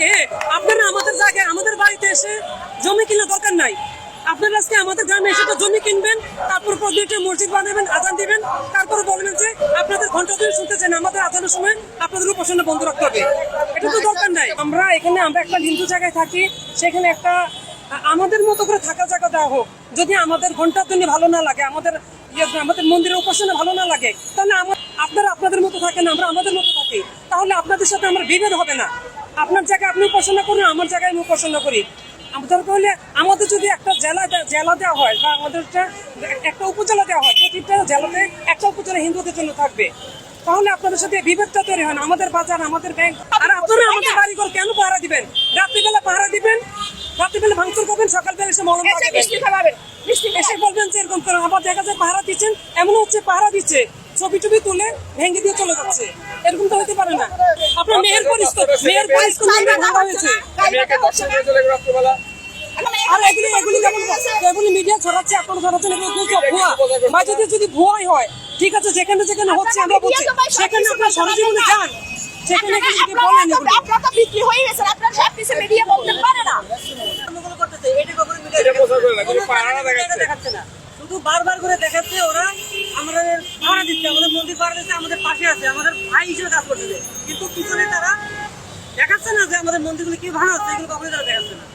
থাকে। আপনারা আমাদের জায়গায় আমাদের বাড়িতে এসে জমি কিনা দরকার নাই। আপনারা আজকে আমাদের গ্রামে এসে তো জমি কিনবেন, তারপর প্রতিটা মসজিদ বানাবেন, আজান দিবেন, তারপরে বলবেন যে আপনাদের ঘন্টা ধরে শুনতেছেন, আমাদের আজানের সময় আপনাদের উপাসনা বন্ধ রাখতে হবে। এটা তো দরকার নাই। আমরা একটা হিন্দু জায়গায় থাকি, সেখানে একটা আমাদের মতো করে থাকার জায়গা দেওয়া হোক। যদি আমাদের ঘন্টার জন্য ভালো না লাগে, আমাদের মন্দিরের উপাসনা ভালো না লাগে, তাহলে আপনারা আপনাদের মতো থাকেন, আমরা আমাদের মতো থাকি। তাহলে আপনাদের সাথে আমার বিভেদ হবে না। আপনার জায়গায় আপনি উপাসনা করুন, আমার জায়গায় আমি উপাসনা করি। আমাদের যদি একটা জেলা দেওয়া হয় বা আমাদের একটা উপজেলা দেওয়া হয়, প্রতিটা জেলাতে একটা উপজেলা হিন্দুদের জন্য থাকবে, তাহলে আপনাদের সাথে বিভেদটা তৈরি হয় না। আমাদের বাজার, আমাদের ব্যাংক, আর আপনারা আমাদের বাড়িঘর কেন পাহারা দিবেন? রাত্রিবেলা পাহারা দিবেন, রাত্রিবেলা ভাঙচুর করবেন, সকালবেলা এসে মলম লাগাবেন, এসে বলবেন যে এরকম করেন। আবার দেখা যায় পাহারা দিচ্ছেন, এমন হচ্ছে পাহারা দিচ্ছে, ছবি টবি তুলে ভেঙে দিয়ে চলে যাচ্ছে। এরকম তো হতে পারে না। আপনার মেয়ের পরিস্থিতি ভাঙা হয়েছে, আর এগুলি মিডিয়া ছড়াচ্ছে, আপনারা ছড়াচ্ছেন ভুয়া। বা যদি ভুয়াই হয়, ঠিক আছে, যেখানে যেখানে হচ্ছে আমরা বলছি, সেখানে আপনার সরজীবনে যান, সেখানে বলেন। বিক্রি হয়ে গেছে, আপনার সব কিছু মিডিয়া বলতে পারে না। শুধু বারবার করে দেখাচ্ছে ওরা আমাদের পাহারা দিচ্ছে, আমাদের মন্দির পাহারা দিচ্ছে, আমাদের পাশে আছে, আমাদের ভাই হিসেবে কাজ করতেছে। কিন্তু পিছনে তারা দেখাচ্ছে না যে আমাদের মন্দিরগুলো কি ভাঙা হচ্ছে, এগুলো কখনোই তারা দেখাচ্ছে না।